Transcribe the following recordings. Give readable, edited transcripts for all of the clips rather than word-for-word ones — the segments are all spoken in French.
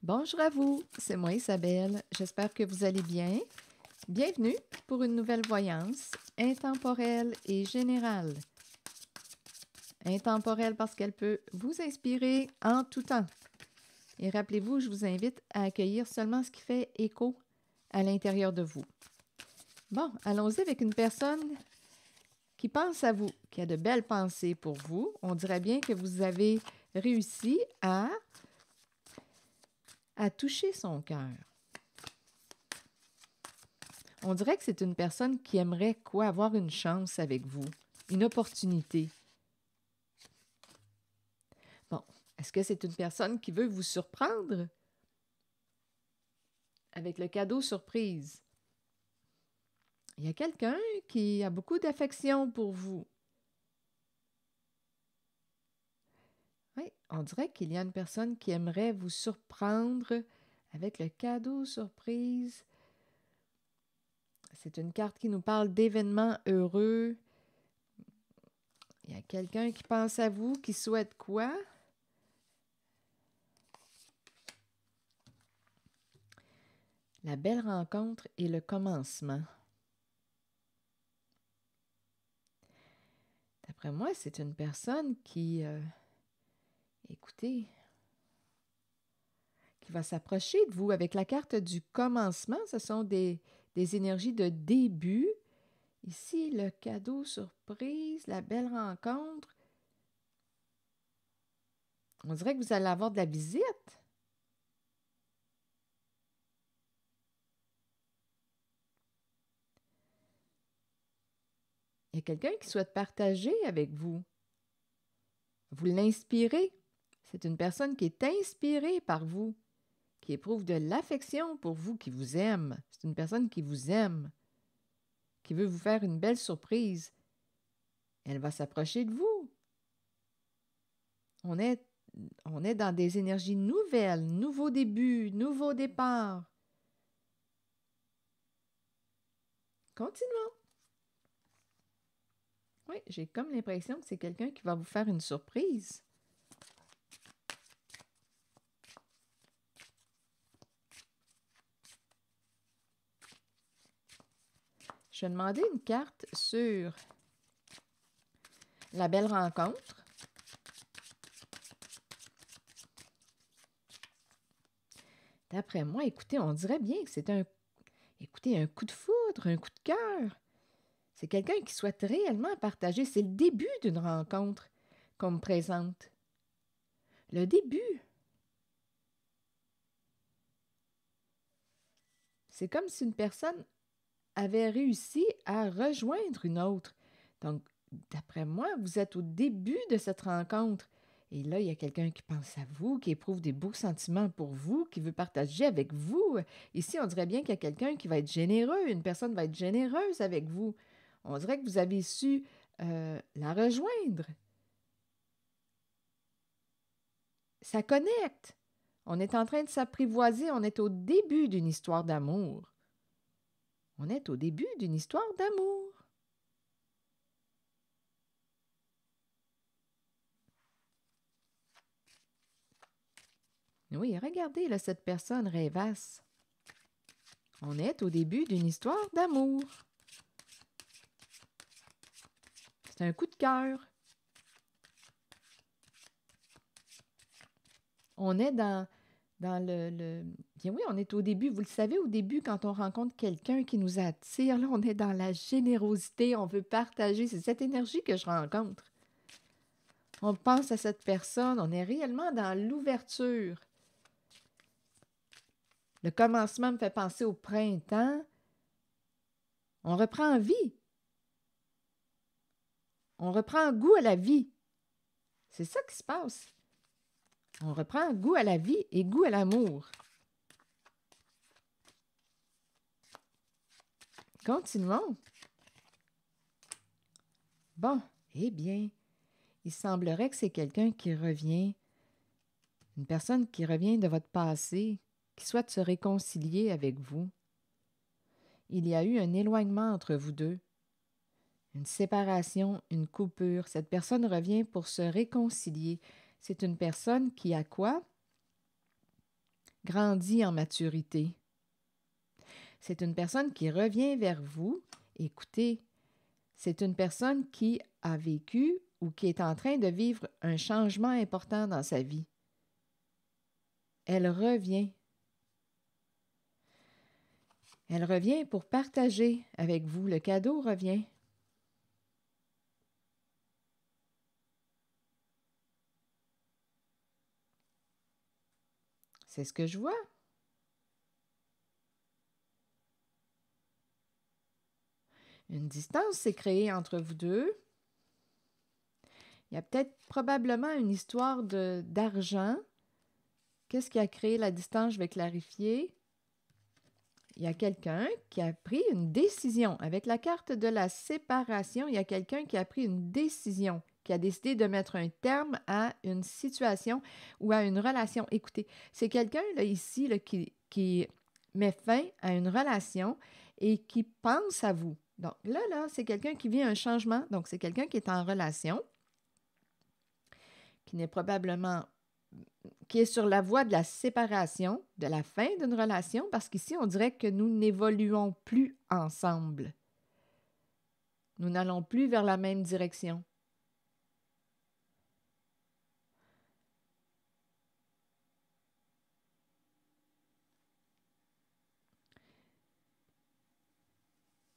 Bonjour à vous, c'est moi Isabelle. J'espère que vous allez bien. Bienvenue pour une nouvelle voyance intemporelle et générale. Intemporelle parce qu'elle peut vous inspirer en tout temps. Et rappelez-vous, je vous invite à accueillir seulement ce qui fait écho à l'intérieur de vous. Bon, allons-y avec une personne qui pense à vous, qui a de belles pensées pour vous. On dirait bien que vous avez réussi à toucher son cœur. On dirait que c'est une personne qui aimerait avoir une chance avec vous, une opportunité. Bon, est-ce que c'est une personne qui veut vous surprendre avec le cadeau surprise? Il y a quelqu'un qui a beaucoup d'affection pour vous. Oui, on dirait qu'il y a une personne qui aimerait vous surprendre avec le cadeau surprise. C'est une carte qui nous parle d'événements heureux. Il y a quelqu'un qui pense à vous, qui souhaite quoi? La belle rencontre et le commencement. D'après moi, c'est une personne qui, écoutez, qui va s'approcher de vous avec la carte du commencement. Ce sont des énergies de début. Ici, le cadeau surprise, la belle rencontre. On dirait que vous allez avoir de la visite. Il y a quelqu'un qui souhaite partager avec vous. Vous l'inspirez. C'est une personne qui est inspirée par vous, qui éprouve de l'affection pour vous, qui vous aime. C'est une personne qui vous aime, qui veut vous faire une belle surprise. Elle va s'approcher de vous. On est, on est dans des énergies nouvelles, nouveau début, nouveau départ. Continuons. Oui, j'ai comme l'impression que c'est quelqu'un qui va vous faire une surprise. Je vais demander une carte sur la belle rencontre. D'après moi, écoutez, on dirait bien que c'est un coup de foudre, un coup de cœur. C'est quelqu'un qui souhaite réellement partager. C'est le début d'une rencontre qu'on me présente. Le début. C'est comme si une personne avait réussi à rejoindre une autre. Donc, d'après moi, vous êtes au début de cette rencontre. Et là, il y a quelqu'un qui pense à vous, qui éprouve des beaux sentiments pour vous, qui veut partager avec vous. Ici, on dirait bien qu'il y a quelqu'un qui va être généreux, une personne va être généreuse avec vous. On dirait que vous avez su la rejoindre. Ça connecte. On est en train de s'apprivoiser, on est au début d'une histoire d'amour. On est au début d'une histoire d'amour. Oui, regardez là, cette personne rêvasse. On est au début d'une histoire d'amour. C'est un coup de cœur. On est dans bien oui, on est au début. Vous le savez, au début, quand on rencontre quelqu'un qui nous attire, là, on est dans la générosité. On veut partager. C'est cette énergie que je rencontre. On pense à cette personne. On est réellement dans l'ouverture. Le commencement me fait penser au printemps. On reprend vie. On reprend goût à la vie. C'est ça qui se passe. On reprend goût à la vie et goût à l'amour. Continuons. Bon, eh bien, il semblerait que c'est quelqu'un qui revient, une personne qui revient de votre passé, qui souhaite se réconcilier avec vous. Il y a eu un éloignement entre vous deux, une séparation, une coupure. Cette personne revient pour se réconcilier. C'est une personne qui a quoi? grandit en maturité. C'est une personne qui revient vers vous. Écoutez, c'est une personne qui a vécu ou qui est en train de vivre un changement important dans sa vie. Elle revient. Elle revient pour partager avec vous. Le cadeau revient. C'est ce que je vois. Une distance s'est créée entre vous deux. Il y a peut-être probablement une histoire d'argent. Qu'est-ce qui a créé la distance? Je vais clarifier. Il y a quelqu'un qui a pris une décision. Avec la carte de la séparation, il y a quelqu'un qui a pris une décision, qui a décidé de mettre un terme à une situation ou à une relation. Écoutez, c'est quelqu'un là, ici là, qui met fin à une relation et qui pense à vous. Donc là, c'est quelqu'un qui vit un changement. Donc, c'est quelqu'un qui est en relation, qui n'est probablement qui est sur la voie de la séparation, de la fin d'une relation, parce qu'ici, on dirait que nous n'évoluons plus ensemble. Nous n'allons plus vers la même direction.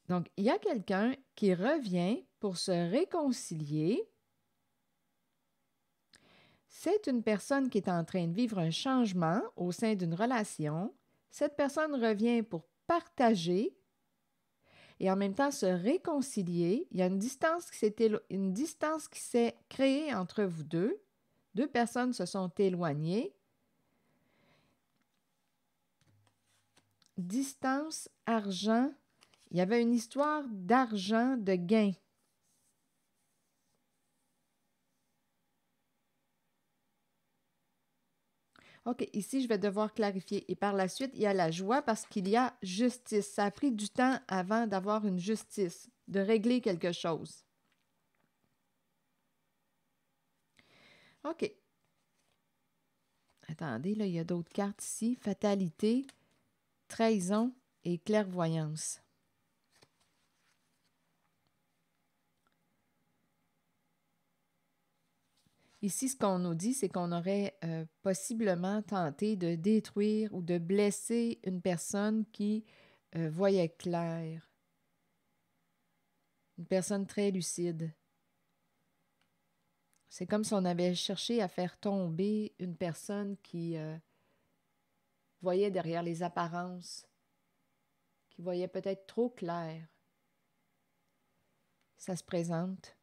Donc, il y a quelqu'un qui revient pour se réconcilier. C'est une personne qui est en train de vivre un changement au sein d'une relation. Cette personne revient pour partager et en même temps se réconcilier. Il y a une distance qui s'est créée entre vous deux. Deux personnes se sont éloignées. Distance, argent. Il y avait une histoire d'argent, de gain. OK, ici, je vais devoir clarifier. Et par la suite, il y a la joie parce qu'il y a justice. Ça a pris du temps avant d'avoir une justice, de régler quelque chose. OK. Attendez, là, il y a d'autres cartes ici. Fatalité, trahison et clairvoyance. Ici, ce qu'on nous dit, c'est qu'on aurait possiblement tenté de détruire ou de blesser une personne qui voyait clair. Une personne très lucide. C'est comme si on avait cherché à faire tomber une personne qui voyait derrière les apparences, qui voyait peut-être trop clair. Ça se présente.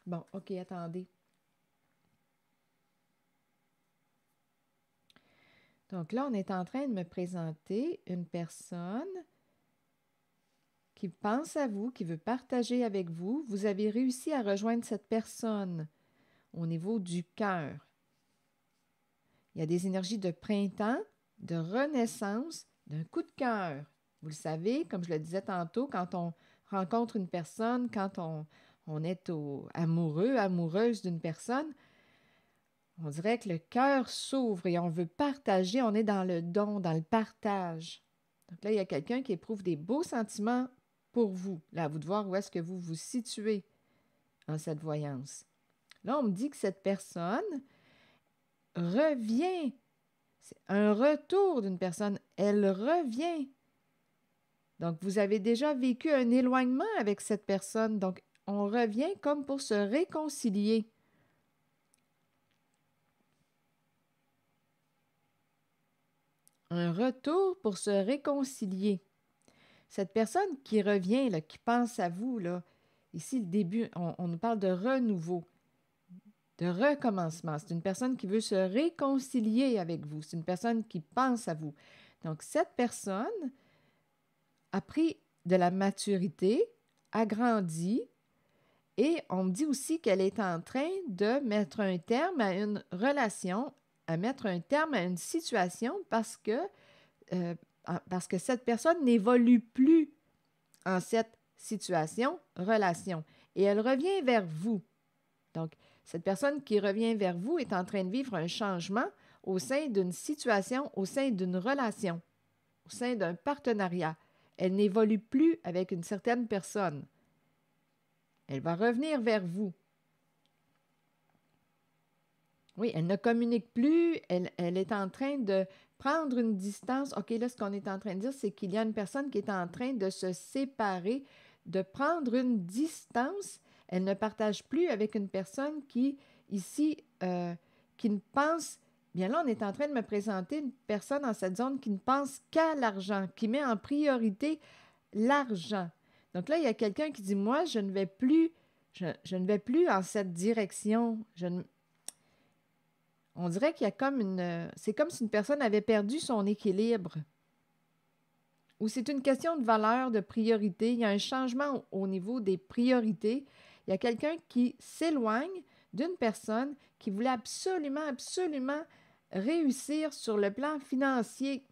Bon, OK, attendez. Donc là, on est en train de me présenter une personne qui pense à vous, qui veut partager avec vous. Vous avez réussi à rejoindre cette personne au niveau du cœur. Il y a des énergies de printemps, de renaissance, d'un coup de cœur. Vous le savez, comme je le disais tantôt, quand on rencontre une personne, quand on est amoureux, amoureuse d'une personne, on dirait que le cœur s'ouvre et on veut partager, on est dans le don, dans le partage. Donc là, il y a quelqu'un qui éprouve des beaux sentiments pour vous. Là, à vous de voir où est-ce que vous vous situez en cette voyance. Là, on me dit que cette personne revient. C'est un retour d'une personne. Elle revient. Donc, vous avez déjà vécu un éloignement avec cette personne. Donc, on revient comme pour se réconcilier. Un retour pour se réconcilier. Cette personne qui revient, là, qui pense à vous, là, ici, le début, on nous parle de renouveau, de recommencement. C'est une personne qui veut se réconcilier avec vous. C'est une personne qui pense à vous. Donc, cette personne a pris de la maturité, a grandi, et on me dit aussi qu'elle est en train de mettre un terme à une relation, à mettre un terme à une situation parce que cette personne n'évolue plus en cette situation, relation. Et elle revient vers vous. Donc, cette personne qui revient vers vous est en train de vivre un changement au sein d'une situation, au sein d'une relation, au sein d'un partenariat. Elle n'évolue plus avec une certaine personne. Elle va revenir vers vous. Oui, elle ne communique plus, elle est en train de prendre une distance. OK, là, ce qu'on est en train de dire, c'est qu'il y a une personne qui est en train de se séparer, de prendre une distance. Elle ne partage plus avec une personne qui, ici, qui ne pense... Bien là, on est en train de me présenter une personne dans cette zone qui ne pense qu'à l'argent, qui met en priorité l'argent. Donc là, il y a quelqu'un qui dit, moi, je ne vais plus en cette direction. On dirait qu'il y a comme une... C'est comme si une personne avait perdu son équilibre. Ou c'est une question de valeur, de priorité. Il y a un changement au niveau des priorités. Il y a quelqu'un qui s'éloigne d'une personne qui voulait absolument, absolument réussir sur le plan financier,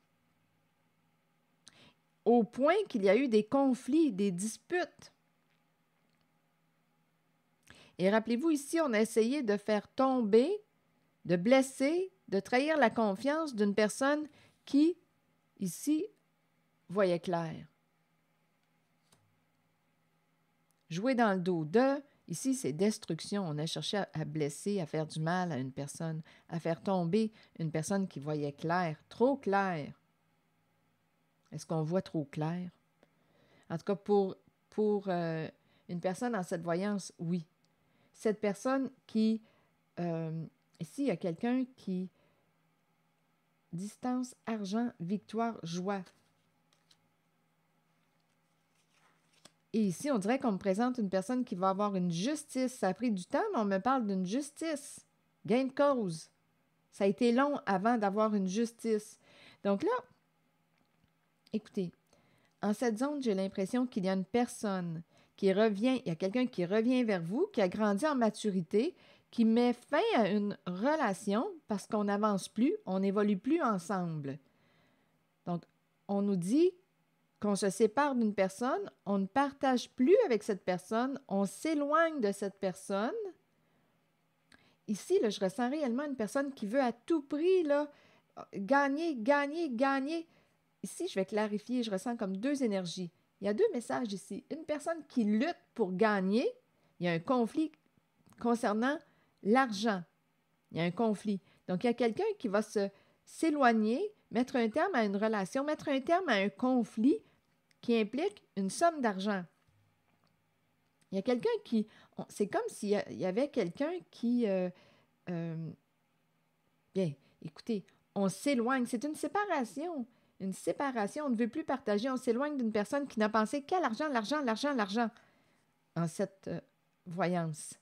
au point qu'il y a eu des conflits, des disputes. Et rappelez-vous, ici, on a essayé de faire tomber, de blesser, de trahir la confiance d'une personne qui, ici, voyait clair. Jouer dans le dos de, ici, c'est destruction. On a cherché à blesser, à faire du mal à une personne, à faire tomber une personne qui voyait clair, trop clair. Est-ce qu'on voit trop clair? En tout cas, pour une personne en cette voyance, oui. Cette personne qui... ici, il y a quelqu'un qui... Distance, argent, victoire, joie. Et ici, on dirait qu'on me présente une personne qui va avoir une justice. Ça a pris du temps, mais on me parle d'une justice. Gain de cause. Ça a été long avant d'avoir une justice. Donc là, écoutez, en cette zone, j'ai l'impression qu'il y a une personne qui revient, il y a quelqu'un qui revient vers vous, qui a grandi en maturité, qui met fin à une relation parce qu'on n'avance plus, on n'évolue plus ensemble. Donc, on nous dit qu'on se sépare d'une personne, on ne partage plus avec cette personne, on s'éloigne de cette personne. Ici, là, je ressens réellement une personne qui veut à tout prix là, gagner, gagner, gagner. Ici, je vais clarifier, je ressens comme deux énergies. Il y a deux messages ici. Une personne qui lutte pour gagner, il y a un conflit concernant l'argent. Il y a un conflit. Donc, il y a quelqu'un qui va s'éloigner, mettre un terme à une relation, mettre un terme à un conflit qui implique une somme d'argent. Il y a quelqu'un qui... C'est comme s'il y avait quelqu'un qui... bien, écoutez, on s'éloigne. C'est une séparation. Une séparation. On ne veut plus partager. On s'éloigne d'une personne qui n'a pensé qu'à l'argent, l'argent, l'argent, l'argent en cette voyance.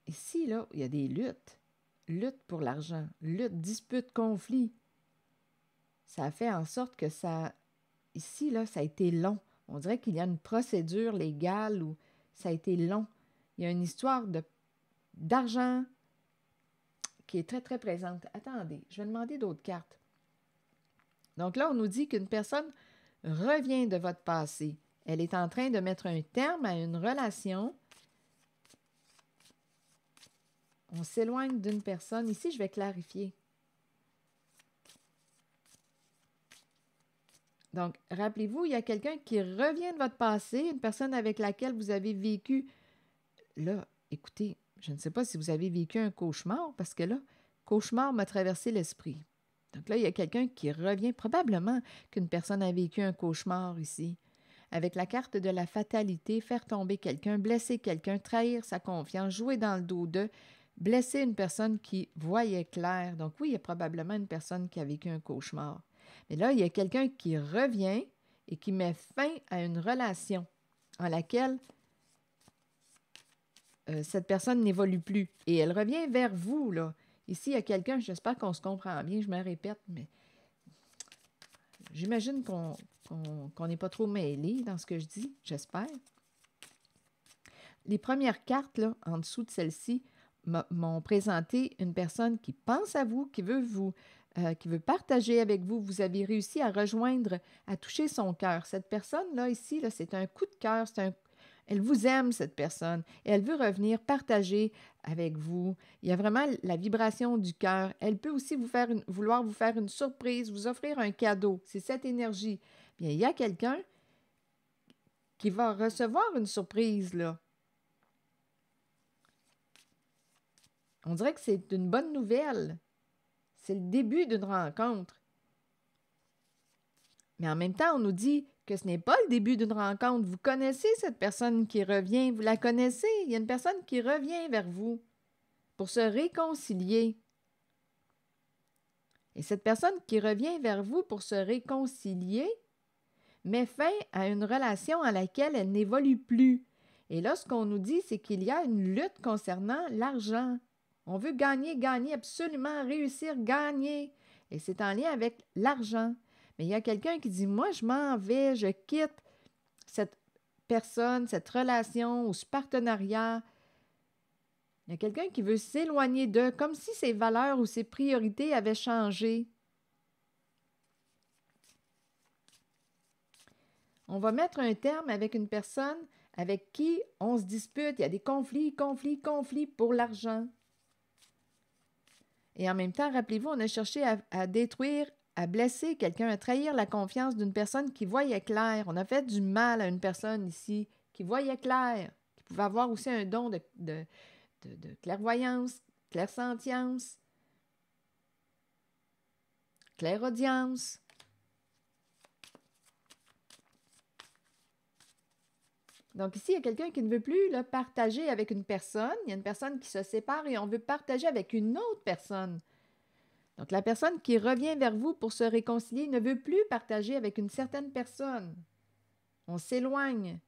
Ici, là, il y a des luttes. Lutte pour l'argent. Lutte, dispute, conflit. Ça a fait en sorte que ça... Ici, là, ça a été long. On dirait qu'il y a une procédure légale où ça a été long. Il y a une histoire d'argent qui est très, très présente. Attendez, je vais demander d'autres cartes. Donc là, on nous dit qu'une personne revient de votre passé. Elle est en train de mettre un terme à une relation. On s'éloigne d'une personne. Ici, je vais clarifier. Donc, rappelez-vous, il y a quelqu'un qui revient de votre passé, une personne avec laquelle vous avez vécu. Là, écoutez, je ne sais pas si vous avez vécu un cauchemar, parce que là, cauchemar m'a traversé l'esprit. Donc là, il y a quelqu'un qui revient, probablement qu'une personne a vécu un cauchemar ici. Avec la carte de la fatalité, faire tomber quelqu'un, blesser quelqu'un, trahir sa confiance, jouer dans le dos de, blesser une personne qui voyait clair. Donc oui, il y a probablement une personne qui a vécu un cauchemar. Mais là, il y a quelqu'un qui revient et qui met fin à une relation en laquelle cette personne n'évolue plus. Et elle revient vers vous, là. Ici, il y a quelqu'un, j'espère qu'on se comprend bien, je me répète, mais j'imagine qu'on n'est pas trop mêlés dans ce que je dis, j'espère. Les premières cartes, là, en dessous de celle-ci, m'ont présenté une personne qui pense à vous, qui veut partager avec vous. Vous avez réussi à rejoindre, à toucher son cœur. Cette personne-là, ici, là, c'est un coup de cœur, Elle vous aime, cette personne, et elle veut revenir partager avec vous. Il y a vraiment la vibration du cœur. Elle peut aussi vouloir vous faire une surprise, vous offrir un cadeau. C'est cette énergie. Bien, il y a quelqu'un qui va recevoir une surprise, là. On dirait que c'est une bonne nouvelle. C'est le début d'une rencontre. Mais en même temps, on nous dit que ce n'est pas le début d'une rencontre. Vous connaissez cette personne qui revient, vous la connaissez. Il y a une personne qui revient vers vous pour se réconcilier. Et cette personne qui revient vers vous pour se réconcilier met fin à une relation à laquelle elle n'évolue plus. Et là, ce qu'on nous dit, c'est qu'il y a une lutte concernant l'argent. On veut gagner, gagner, absolument réussir, gagner. Et c'est en lien avec l'argent. Mais il y a quelqu'un qui dit, moi, je m'en vais, je quitte cette personne, cette relation ou ce partenariat. Il y a quelqu'un qui veut s'éloigner d'eux, comme si ses valeurs ou ses priorités avaient changé. On va mettre un terme avec une personne avec qui on se dispute. Il y a des conflits pour l'argent. Et en même temps, rappelez-vous, on a cherché à détruire, à blesser quelqu'un, à trahir la confiance d'une personne qui voyait clair. On a fait du mal à une personne ici qui voyait clair, qui pouvait avoir aussi un don de clairvoyance, clairsentience, clairaudience. Donc ici, il y a quelqu'un qui ne veut plus là, partager avec une personne. Il y a une personne qui se sépare et on veut partager avec une autre personne. Donc la personne qui revient vers vous pour se réconcilier ne veut plus partager avec une certaine personne. On s'éloigne.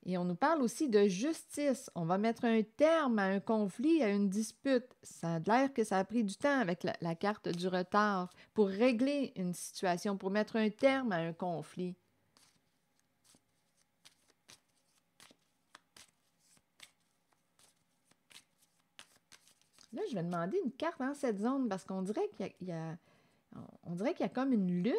Et on nous parle aussi de justice. On va mettre un terme à un conflit, à une dispute. Ça a l'air que ça a pris du temps avec la carte du retard pour régler une situation, pour mettre un terme à un conflit. Là, je vais demander une carte dans cette zone parce qu'on dirait on dirait qu'il y a comme une lutte.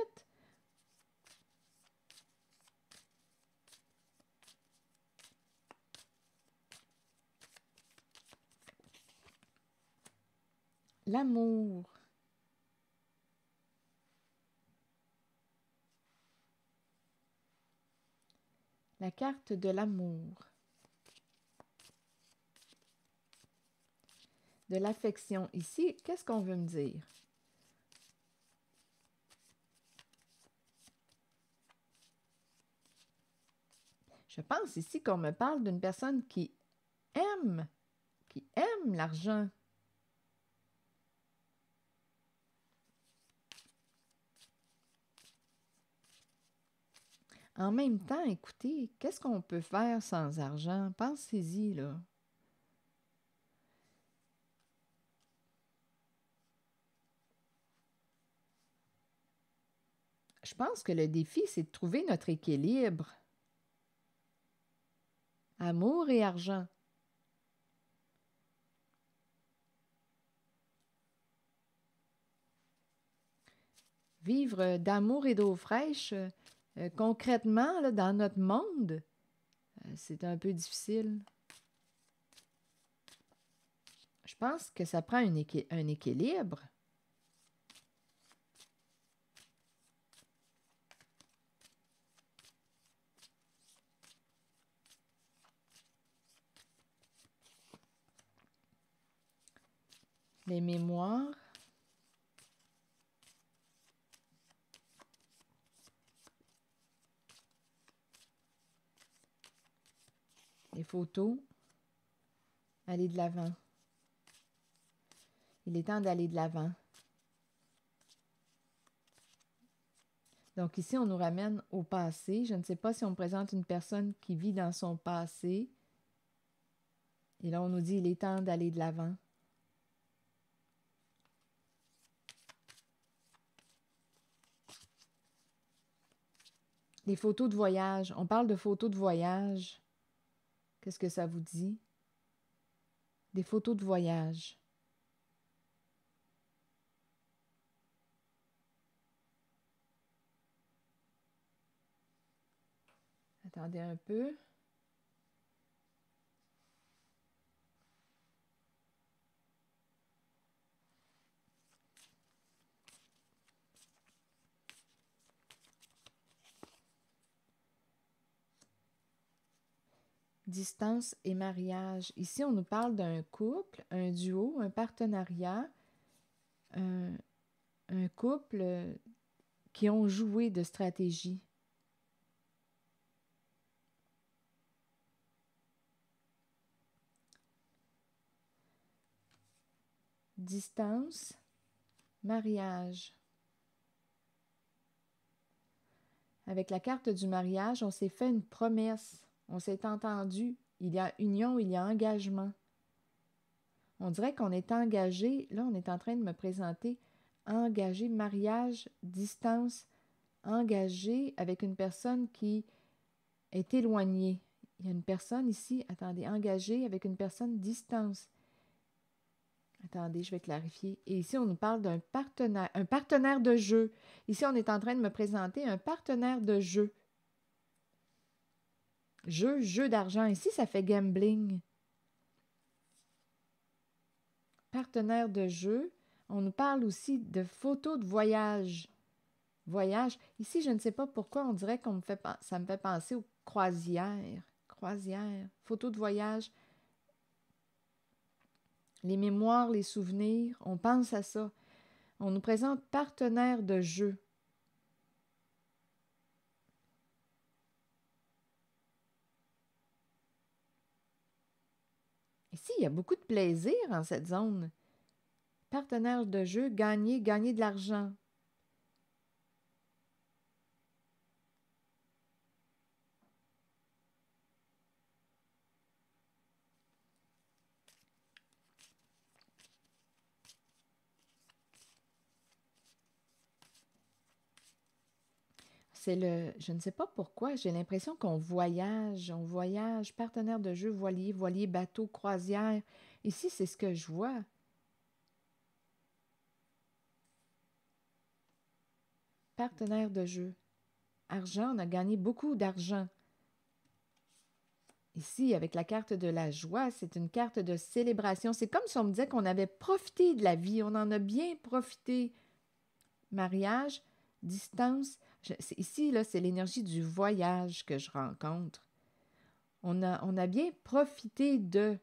L'amour. La carte de l'amour. De l'affection. Ici, qu'est-ce qu'on veut me dire? Je pense ici qu'on me parle d'une personne qui aime l'argent. En même temps, écoutez, qu'est-ce qu'on peut faire sans argent? Pensez-y, là. Je pense que le défi, c'est de trouver notre équilibre. Amour et argent. Vivre d'amour et d'eau fraîche, concrètement, là, dans notre monde, c'est un peu difficile. Je pense que ça prend un équilibre. Les mémoires. Les photos. Aller de l'avant. Il est temps d'aller de l'avant. Donc ici, on nous ramène au passé. Je ne sais pas si on présente une personne qui vit dans son passé. Et là, on nous dit, il est temps d'aller de l'avant. Les photos de voyage. On parle de photos de voyage. Qu'est-ce que ça vous dit? Des photos de voyage. Attendez un peu. Distance et mariage. Ici, on nous parle d'un couple, un duo, un partenariat, un, un couple qui ont joué de stratégie. Distance, mariage. Avec la carte du mariage, on s'est fait une promesse. On s'est entendu. Il y a union, il y a engagement. On dirait qu'on est engagé. Là, on est en train de me présenter engagé, mariage, distance, engagé avec une personne qui est éloignée. Il y a une personne ici, attendez, engagé avec une personne distance. Attendez, je vais clarifier. Et ici, on nous parle d'un partenaire, un partenaire de jeu. Ici, on est en train de me présenter un partenaire de jeu. Jeu d'argent. Ici, ça fait gambling. Partenaire de jeu. On nous parle aussi de photos de voyage. Voyage. Ici, je ne sais pas pourquoi on dirait ça me fait penser aux croisières. Croisières. Photos de voyage. Les mémoires, les souvenirs, on pense à ça. On nous présente partenaire de jeu. Ici, il y a beaucoup de plaisir en cette zone. Partenaire de jeu, gagner de l'argent. Je ne sais pas pourquoi, j'ai l'impression qu'on voyage, partenaire de jeu, voilier, bateau, croisière. Ici, c'est ce que je vois. Partenaire de jeu. Argent, on a gagné beaucoup d'argent. Ici, avec la carte de la joie, c'est une carte de célébration. C'est comme si on me disait qu'on avait profité de la vie, on en a bien profité. Mariage, distance. Ici, là, c'est l'énergie du voyage que je rencontre. On a bien profité de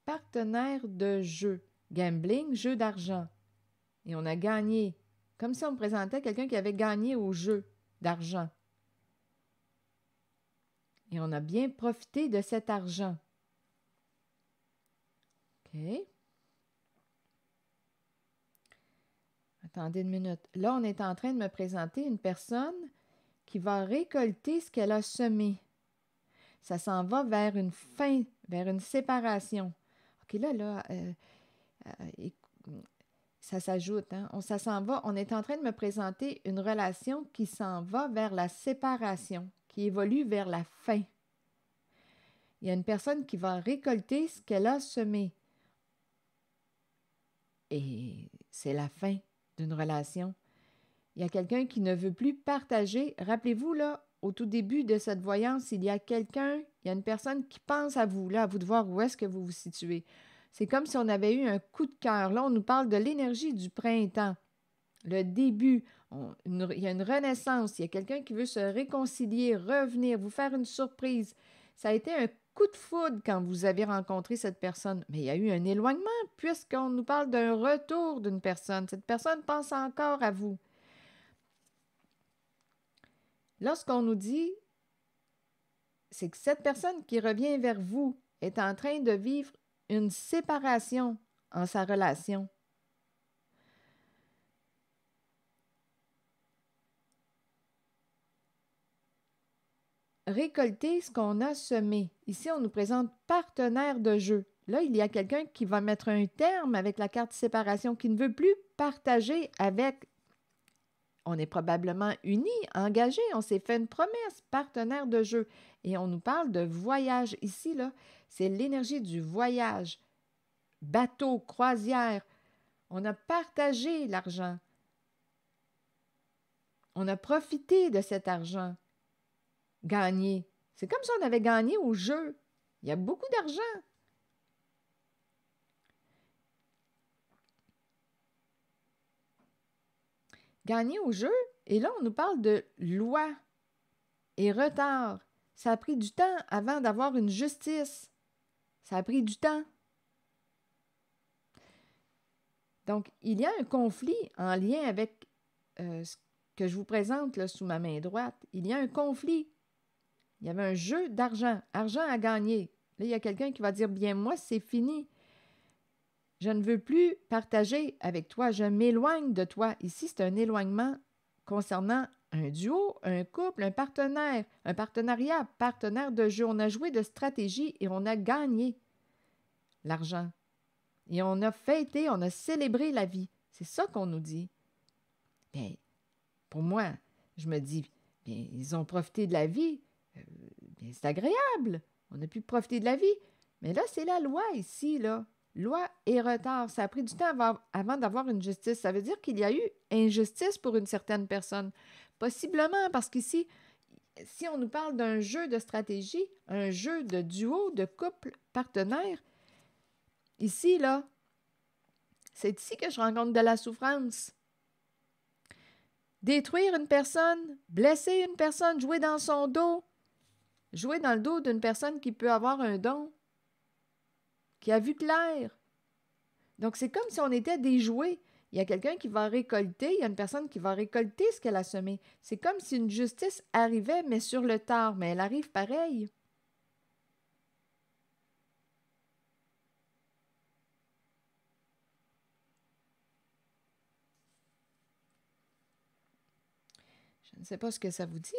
partenaire de jeu. Gambling, jeu d'argent. Et on a gagné. Comme si on me présentait quelqu'un qui avait gagné au jeu d'argent. Et on a bien profité de cet argent. OK. Attendez une minute. Là, on est en train de me présenter une personne qui va récolter ce qu'elle a semé. Ça s'en va vers une fin, vers une séparation. OK, ça s'ajoute. Hein? Ça s'en va. On est en train de me présenter une relation qui s'en va vers la séparation, qui évolue vers la fin. Il y a une personne qui va récolter ce qu'elle a semé. Et c'est la fin d'une relation. Il y a quelqu'un qui ne veut plus partager. Rappelez-vous, là, au tout début de cette voyance, il y a une personne qui pense à vous, là, à vous de voir où est-ce que vous vous situez. C'est comme si on avait eu un coup de cœur. Là, on nous parle de l'énergie du printemps. Le début, il y a une renaissance. Il y a quelqu'un qui veut se réconcilier, revenir, vous faire une surprise. Ça a été un coup de foudre quand vous avez rencontré cette personne. Mais il y a eu un éloignement puisqu'on nous parle d'un retour d'une personne. Cette personne pense encore à vous. Lorsqu'on nous dit, c'est que cette personne qui revient vers vous est en train de vivre une séparation en sa relation. Récolter ce qu'on a semé. Ici, on nous présente partenaire de jeu. Là, il y a quelqu'un qui va mettre un terme avec la carte séparation, qui ne veut plus partager avec. On est probablement unis, engagés, on s'est fait une promesse, partenaire de jeu. Et on nous parle de voyage. Ici, là, c'est l'énergie du voyage. Bateau, croisière. On a partagé l'argent. On a profité de cet argent gagné. C'est comme si on avait gagné au jeu. Il y a beaucoup d'argent. Gagné au jeu. Et là, on nous parle de loi et retard. Ça a pris du temps avant d'avoir une justice. Ça a pris du temps. Donc, il y a un conflit en lien avec ce que je vous présente là, sous ma main droite. Il y a un conflit. Il y avait un jeu d'argent. Argent à gagner. Là, il y a quelqu'un qui va dire, bien, moi, c'est fini. Je ne veux plus partager avec toi. Je m'éloigne de toi. Ici, c'est un éloignement concernant un duo, un couple, un partenariat, partenaire de jeu. On a joué de stratégie et on a gagné l'argent. Et on a fêté, on a célébré la vie. C'est ça qu'on nous dit. Bien, pour moi, je me dis, bien, ils ont profité de la vie. Bien, c'est agréable. On a pu profiter de la vie. Mais là, c'est la loi ici, là. Loi et retard. Ça a pris du temps avant d'avoir une justice. Ça veut dire qu'il y a eu injustice pour une certaine personne. Possiblement parce qu'ici, si on nous parle d'un jeu de stratégie, un jeu de duo, de couple, partenaire, ici, là, c'est ici que je rencontre de la souffrance. Détruire une personne, blesser une personne, jouer dans son dos, jouer dans le dos d'une personne qui peut avoir un don, qui a vu clair. Donc, c'est comme si on était des jouets. Il y a quelqu'un qui va récolter, il y a une personne qui va récolter ce qu'elle a semé. C'est comme si une justice arrivait, mais sur le tard, mais elle arrive pareil. Je ne sais pas ce que ça vous dit.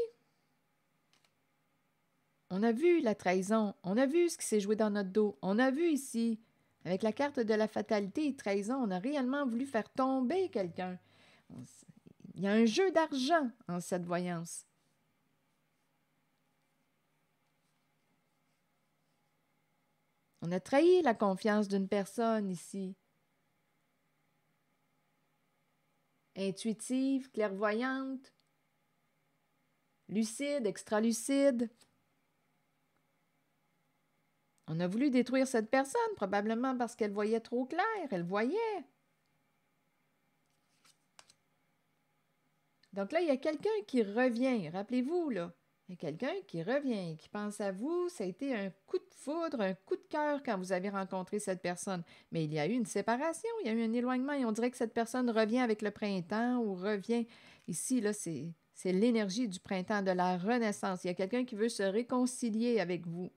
On a vu la trahison, on a vu ce qui s'est joué dans notre dos, on a vu ici, avec la carte de la fatalité et trahison, on a réellement voulu faire tomber quelqu'un. Il y a un jeu d'argent en cette voyance. On a trahi la confiance d'une personne ici. Intuitive, clairvoyante, lucide, extralucide. On a voulu détruire cette personne, probablement parce qu'elle voyait trop clair, elle voyait. Donc là, il y a quelqu'un qui revient, rappelez-vous, là. Il y a quelqu'un qui revient, qui pense à vous. Ça a été un coup de foudre, un coup de cœur quand vous avez rencontré cette personne. Mais il y a eu une séparation, il y a eu un éloignement et on dirait que cette personne revient avec le printemps ou revient. Ici, là, c'est l'énergie du printemps, de la renaissance. Il y a quelqu'un qui veut se réconcilier avec vous,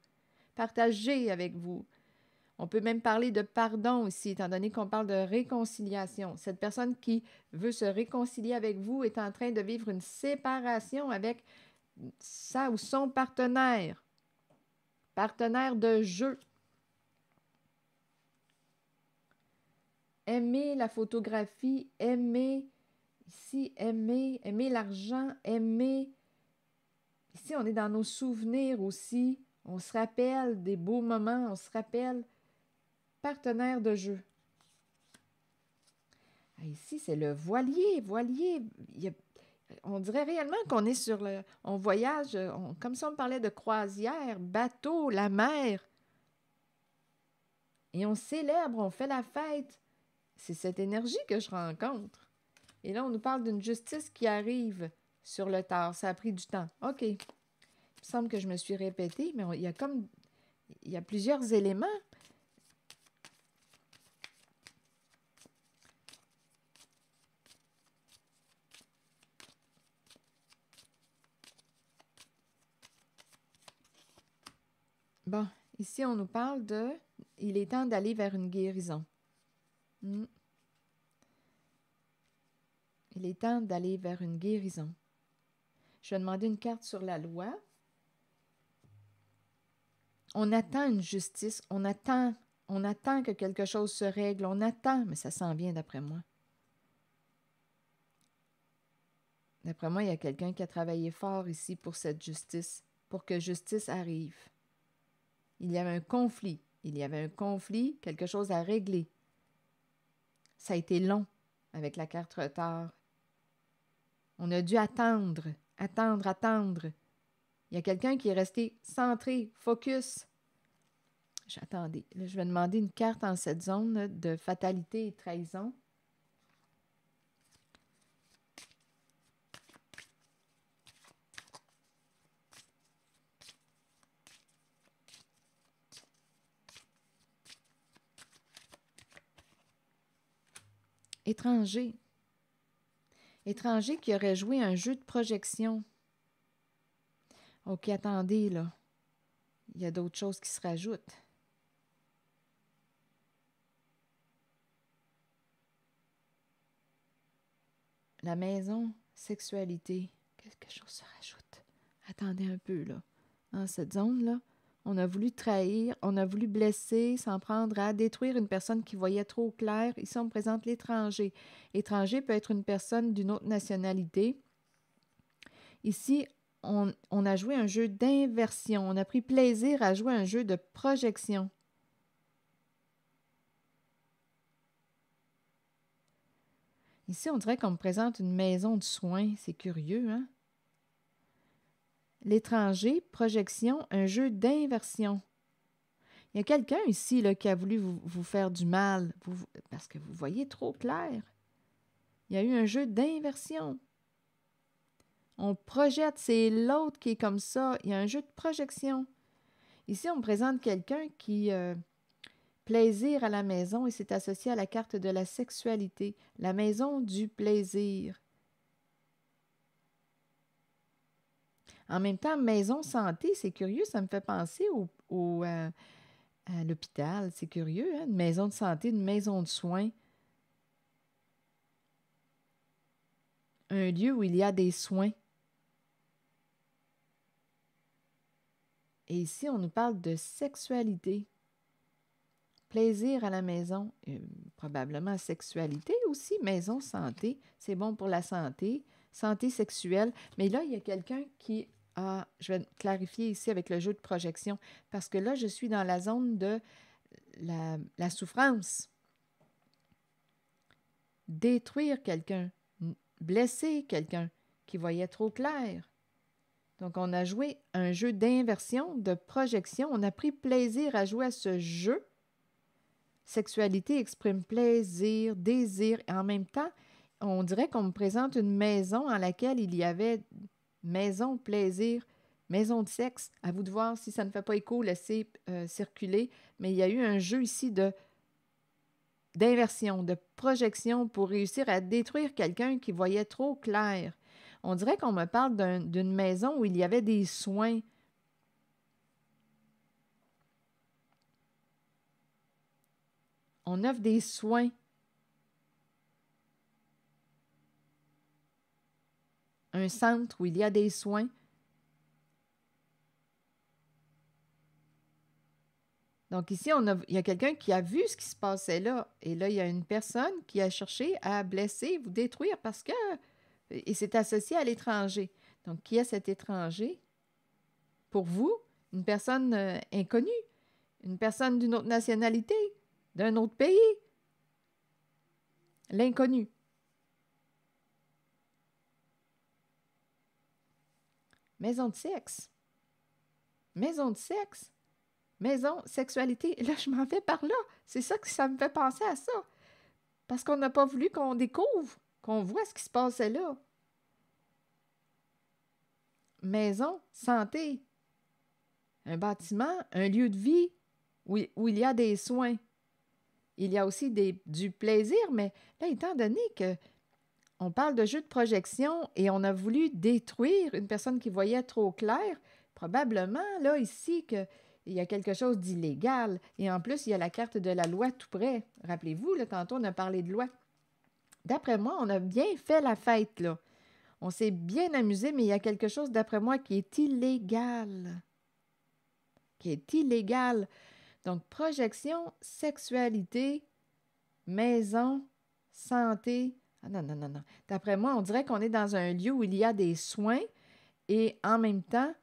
partager avec vous. On peut même parler de pardon ici, étant donné qu'on parle de réconciliation. Cette personne qui veut se réconcilier avec vous est en train de vivre une séparation avec sa ou son partenaire de jeu. Aimer la photographie, aimer l'argent, aimer. Ici, on est dans nos souvenirs aussi. On se rappelle des beaux moments, on se rappelle partenaire de jeu. Ici, c'est le voilier. On dirait réellement qu'on est sur le... On voyage, comme si on parlait de croisière, bateau, la mer. Et on célèbre, on fait la fête. C'est cette énergie que je rencontre. Et là, on nous parle d'une justice qui arrive sur le tard. Ça a pris du temps. OK. Il me semble que je me suis répétée, mais il y a plusieurs éléments. Bon, ici, on nous parle de... Il est temps d'aller vers une guérison. Il est temps d'aller vers une guérison. Je vais demander une carte sur la loi. On attend une justice, on attend que quelque chose se règle, on attend, mais ça s'en vient d'après moi. D'après moi, il y a quelqu'un qui a travaillé fort ici pour cette justice, pour que justice arrive. Il y avait un conflit, quelque chose à régler. Ça a été long avec la carte retard. On a dû attendre, attendre, attendre. Il y a quelqu'un qui est resté centré, focus. J'attendais. Là, je vais demander une carte en cette zone là, de fatalité et trahison. Étranger. Étranger qui aurait joué un jeu de projection. OK, attendez, là. Il y a d'autres choses qui se rajoutent. La maison, sexualité. Quelque chose se rajoute. Attendez un peu, là. Dans cette zone-là, on a voulu trahir, on a voulu blesser, s'en prendre à détruire une personne qui voyait trop clair. Ici, on me présente l'étranger. Étranger peut être une personne d'une autre nationalité. Ici, on a joué un jeu d'inversion. On a pris plaisir à jouer un jeu de projection. Ici, on dirait qu'on me présente une maison de soins. C'est curieux, hein? L'étranger, projection, un jeu d'inversion. Il y a quelqu'un ici là, qui a voulu vous faire du mal parce que vous voyez trop clair. Il y a eu un jeu d'inversion. On projette, c'est l'autre qui est comme ça. Il y a un jeu de projection. Ici, on me présente quelqu'un qui... plaisir à la maison et c'est associé à la carte de la sexualité. La maison du plaisir. En même temps, maison santé, c'est curieux, ça me fait penser à l'hôpital. C'est curieux, hein? Une maison de santé, une maison de soins. Un lieu où il y a des soins. Et ici, on nous parle de sexualité. Plaisir à la maison, probablement sexualité aussi, maison santé, c'est bon pour la santé, santé sexuelle. Mais là, il y a quelqu'un qui a, je vais clarifier ici avec le jeu de projection, parce que là, je suis dans la zone de la souffrance. Détruire quelqu'un, blesser quelqu'un qui voyait trop clair. Donc, on a joué un jeu d'inversion, de projection. On a pris plaisir à jouer à ce jeu. Sexualité exprime plaisir, désir, et en même temps, on dirait qu'on me présente une maison en laquelle il y avait maison, plaisir, maison de sexe. À vous de voir si ça ne fait pas écho, laissez circuler. Mais il y a eu un jeu ici d'inversion, de projection pour réussir à détruire quelqu'un qui voyait trop clair. On dirait qu'on me parle d'une maison où il y avait des soins. On offre des soins. Un centre où il y a des soins. Donc ici, il y a quelqu'un qui a vu ce qui se passait là. Et là, il y a une personne qui a cherché à blesser, vous détruire parce que... Et c'est associé à l'étranger. Donc, qui est cet étranger? Pour vous, une personne inconnue, une personne d'une autre nationalité, d'un autre pays. L'inconnu. Maison de sexe. Maison de sexe. Maison, sexualité. Là, je m'en vais par là. C'est ça que ça me fait penser à ça. Parce qu'on n'a pas voulu qu'on découvre, qu'on voit ce qui se passait là. Maison, santé. Un bâtiment, un lieu de vie où il y a des soins. Il y a aussi du plaisir, mais là, étant donné que on parle de jeu de projection et on a voulu détruire une personne qui voyait trop clair, probablement, là, ici, qu'il y a quelque chose d'illégal. Et en plus, il y a la carte de la loi tout près. Rappelez-vous, là, tantôt, on a parlé de loi. D'après moi, on a bien fait la fête, là. On s'est bien amusé, mais il y a quelque chose, d'après moi, qui est illégal. Qui est illégal. Donc, projection, sexualité, maison, santé. Ah non, non, non, non. D'après moi, on dirait qu'on est dans un lieu où il y a des soins et en même temps,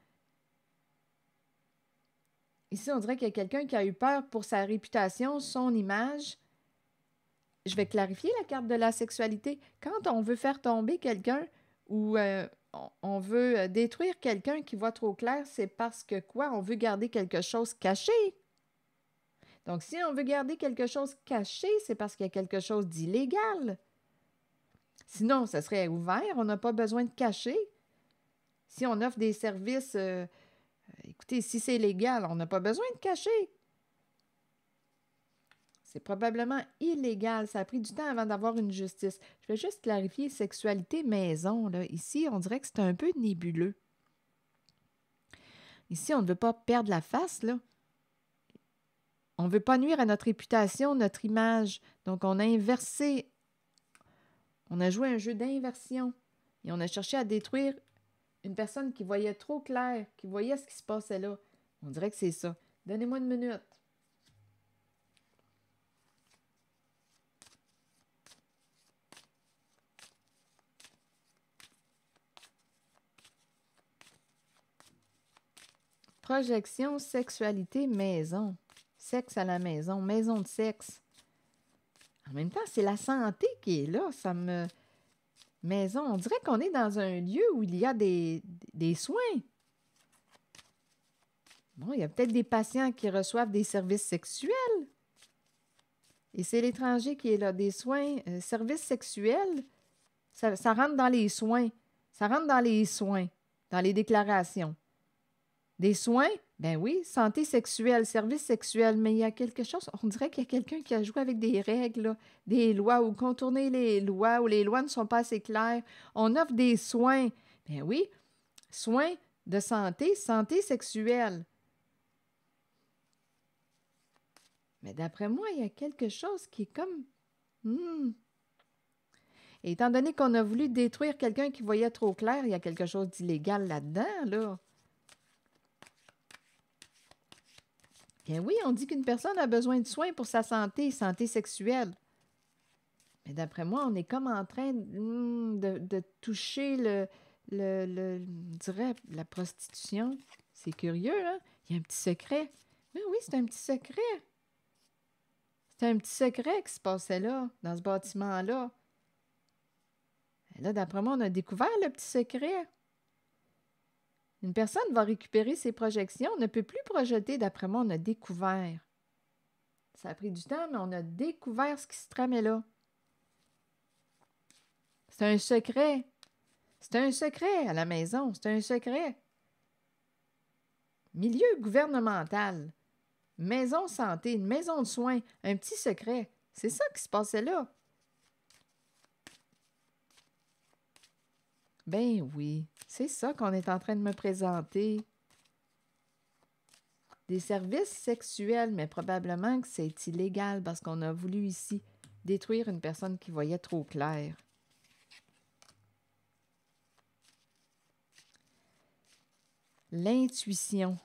ici, on dirait qu'il y a quelqu'un qui a eu peur pour sa réputation, son image. Je vais clarifier la carte de la sexualité. Quand on veut faire tomber quelqu'un ou on veut détruire quelqu'un qui voit trop clair, c'est parce que quoi? On veut garder quelque chose caché. Donc, si on veut garder quelque chose caché, c'est parce qu'il y a quelque chose d'illégal. Sinon, ça serait ouvert, on n'a pas besoin de cacher. Si on offre des services, écoutez, si c'est légal, on n'a pas besoin de cacher. C'est probablement illégal. Ça a pris du temps avant d'avoir une justice. Je vais juste clarifier sexualité maison. Là. Ici, on dirait que c'est un peu nébuleux. Ici, on ne veut pas perdre la face, là. On ne veut pas nuire à notre réputation, notre image. Donc, on a inversé. On a joué un jeu d'inversion. Et on a cherché à détruire une personne qui voyait trop clair, qui voyait ce qui se passait là. On dirait que c'est ça. Donnez-moi une minute. Projection, sexualité, maison. Sexe à la maison, maison de sexe. En même temps, c'est la santé qui est là. Maison, on dirait qu'on est dans un lieu où il y a des soins. Bon, il y a peut-être des patients qui reçoivent des services sexuels. Et c'est l'étranger qui est là. Des soins, services sexuels, ça rentre dans les soins. Ça rentre dans les soins, dans les déclarations. Des soins? Ben oui, santé sexuelle, service sexuel, mais il y a quelque chose, on dirait qu'il y a quelqu'un qui a joué avec des règles, là, des lois, ou contourner les lois, ou les lois ne sont pas assez claires. On offre des soins. Ben oui, soins de santé, santé sexuelle. Mais d'après moi, il y a quelque chose qui est comme... Et étant donné qu'on a voulu détruire quelqu'un qui voyait trop clair, il y a quelque chose d'illégal là-dedans, là. Bien oui, on dit qu'une personne a besoin de soins pour sa santé, santé sexuelle. Mais d'après moi, on est comme en train de toucher je dirais, la prostitution. C'est curieux, hein? Il y a un petit secret. Mais oui, c'est un petit secret. C'est un petit secret qui se passait là, dans ce bâtiment-là. Et là, d'après moi, on a découvert le petit secret. Une personne va récupérer ses projections, ne peut plus projeter. D'après moi, on a découvert. Ça a pris du temps, mais on a découvert ce qui se tramait là. C'est un secret. C'est un secret à la maison. C'est un secret. Milieu gouvernemental. Maison santé, une maison de soins. Un petit secret. C'est ça qui se passait là. Ben oui, c'est ça qu'on est en train de me présenter. Des services sexuels, mais probablement que c'est illégal parce qu'on a voulu ici détruire une personne qui voyait trop clair. L'intuition.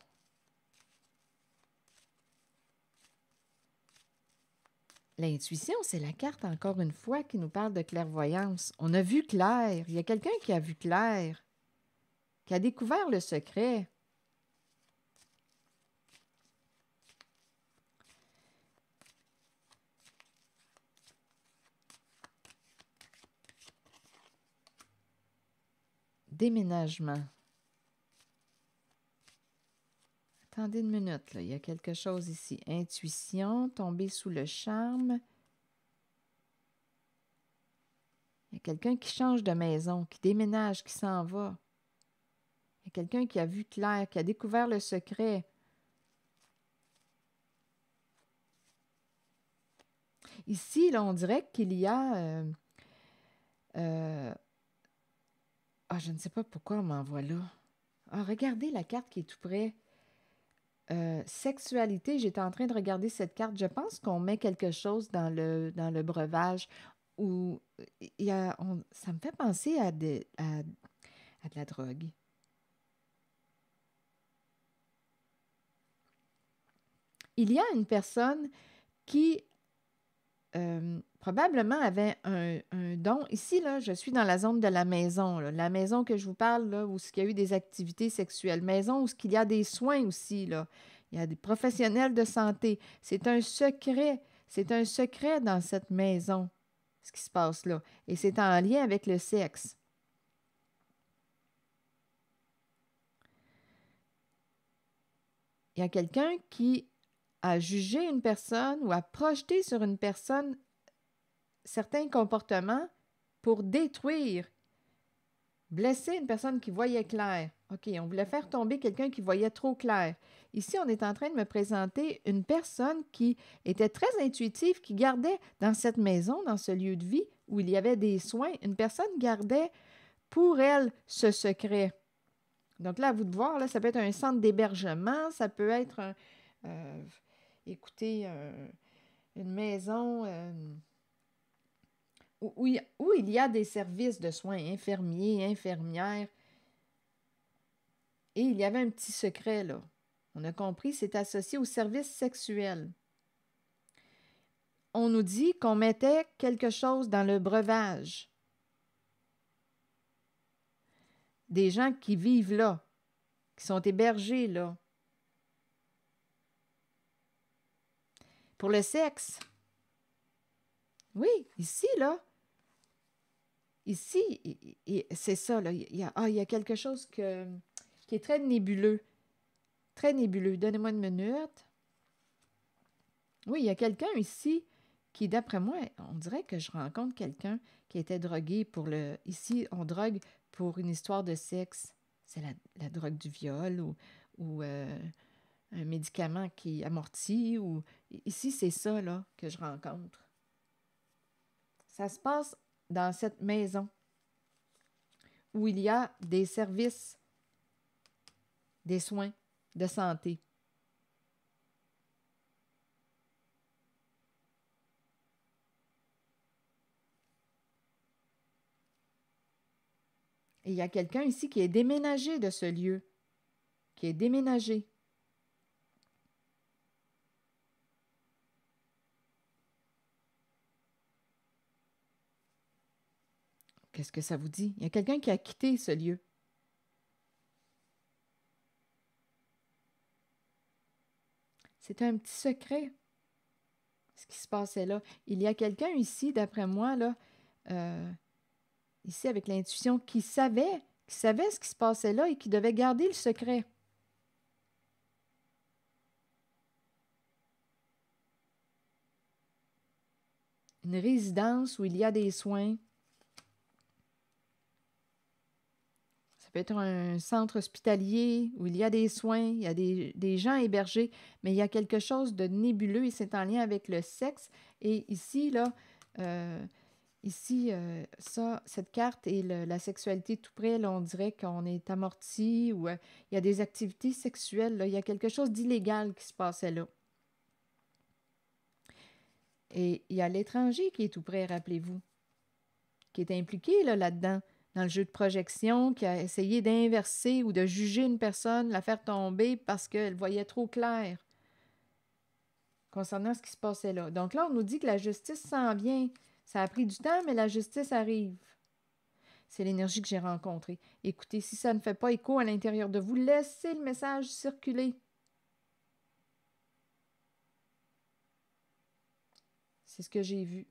L'intuition, c'est la carte, encore une fois, qui nous parle de clairvoyance. On a vu clair. Il y a quelqu'un qui a vu clair, qui a découvert le secret. Déménagement. Attendez une minute, là. Il y a quelque chose ici. Intuition, tomber sous le charme. Il y a quelqu'un qui change de maison, qui déménage, qui s'en va. Il y a quelqu'un qui a vu clair, qui a découvert le secret. Ici, là, on dirait qu'il y a... je ne sais pas pourquoi on m'envoie là. Ah, regardez la carte qui est tout près. Sexualité, j'étais en train de regarder cette carte. Je pense qu'on met quelque chose dans le breuvage où ça me fait penser à de la drogue. Il y a une personne qui probablement avait un don. Ici, là, je suis dans la zone de la maison. Là. La maison que je vous parle, là, où il y a eu des activités sexuelles. Maison où il y a des soins aussi. Là. Il y a des professionnels de santé. C'est un secret. C'est un secret dans cette maison, ce qui se passe là. Et c'est en lien avec le sexe. il y a quelqu'un qui a jugé une personne ou a projeté sur une personne certains comportements pour détruire, blesser une personne qui voyait clair. OK, on voulait faire tomber quelqu'un qui voyait trop clair. Ici, on est en train de me présenter une personne qui était très intuitive, qui gardait dans cette maison, dans ce lieu de vie où il y avait des soins, une personne gardait pour elle ce secret. Donc là, à vous de voir, là, ça peut être un centre d'hébergement, ça peut être, écoutez, une maison où il y a des services de soins, infirmiers, infirmières. Et il y avait un petit secret, là. On a compris, c'est associé au service sexuel. On nous dit qu'on mettait quelque chose dans le breuvage. Des gens qui vivent là, qui sont hébergés là. Pour le sexe. Oui, ici, là. Ici, c'est ça, là. Il y a quelque chose qui est très nébuleux. Très nébuleux. Donnez-moi une minute. Oui, il y a quelqu'un ici qui, d'après moi, on dirait que je rencontre quelqu'un qui était drogué pour le... Ici, on drogue pour une histoire de sexe. C'est la drogue du viol ou un médicament qui amortit. Ici, c'est ça, là, que je rencontre. Ça se passe dans cette maison où il y a des services, des soins de santé. Et il y a quelqu'un ici qui est déménagé de ce lieu, qui est déménagé. Qu'est-ce que ça vous dit? Il y a quelqu'un qui a quitté ce lieu. C'est un petit secret, ce qui se passait là. Il y a quelqu'un ici, d'après moi, là, ici avec l'intuition, qui savait ce qui se passait là et qui devait garder le secret. Une résidence où il y a des soins. Ça peut être un centre hospitalier où il y a des soins, il y a des gens hébergés, mais il y a quelque chose de nébuleux et c'est en lien avec le sexe. Et ici, là, cette carte et la sexualité tout près, là, on dirait qu'on est amorti ou il y a des activités sexuelles, là, il y a quelque chose d'illégal qui se passait là. Et il y a l'étranger qui est tout près, rappelez-vous, qui est impliqué là-dedans, dans le jeu de projection, qui a essayé d'inverser ou de juger une personne, la faire tomber parce qu'elle voyait trop clair concernant ce qui se passait là. Donc là, on nous dit que la justice s'en vient. Ça a pris du temps, mais la justice arrive. C'est l'énergie que j'ai rencontrée. Écoutez, si ça ne fait pas écho à l'intérieur de vous, laissez le message circuler. C'est ce que j'ai vu.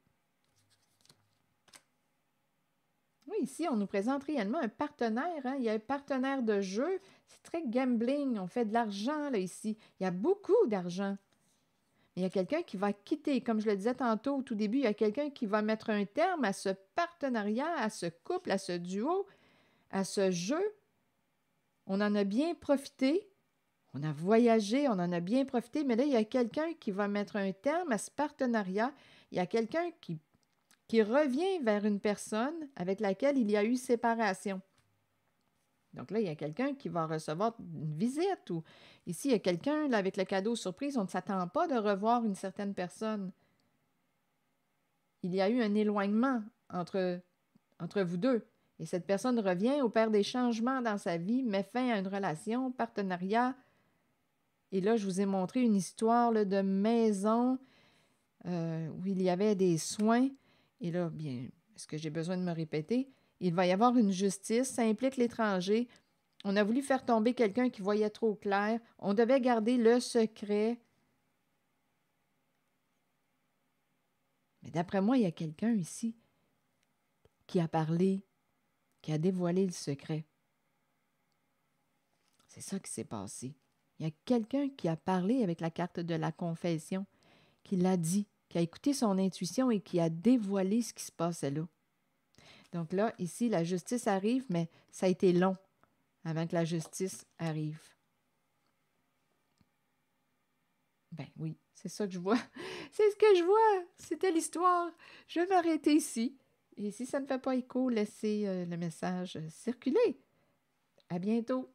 Oui, ici, on nous présente réellement un partenaire. Hein? Il y a un partenaire de jeu. C'est très gambling. On fait de l'argent là ici. Il y a beaucoup d'argent. Mais il y a quelqu'un qui va quitter. Comme je le disais tantôt au tout début, il y a quelqu'un qui va mettre un terme à ce partenariat, à ce couple, à ce duo, à ce jeu. On en a bien profité. On a voyagé, on en a bien profité. Mais là, il y a quelqu'un qui va mettre un terme à ce partenariat. Il y a quelqu'un qui revient vers une personne avec laquelle il y a eu séparation. Donc là, il y a quelqu'un qui va recevoir une visite ou ici, il y a quelqu'un là, avec le cadeau surprise, on ne s'attend pas de revoir une certaine personne. Il y a eu un éloignement entre vous deux. Et cette personne revient, opère des changements dans sa vie, met fin à une relation, partenariat. Et là, je vous ai montré une histoire là, de maison où il y avait des soins. Et là, bien, est-ce que j'ai besoin de me répéter? Il va y avoir une justice, ça implique l'étranger. On a voulu faire tomber quelqu'un qui voyait trop clair. On devait garder le secret. Mais d'après moi, il y a quelqu'un ici qui a parlé, qui a dévoilé le secret. C'est ça qui s'est passé. Il y a quelqu'un qui a parlé avec la carte de la confession, qui l'a dit, qui a écouté son intuition et qui a dévoilé ce qui se passait là. Donc là, ici, la justice arrive, mais ça a été long avant que la justice arrive. Ben oui, c'est ça que je vois. C'est ce que je vois. C'était l'histoire. Je vais m'arrêter ici. Et si ça ne fait pas écho, laissez le message circuler. À bientôt.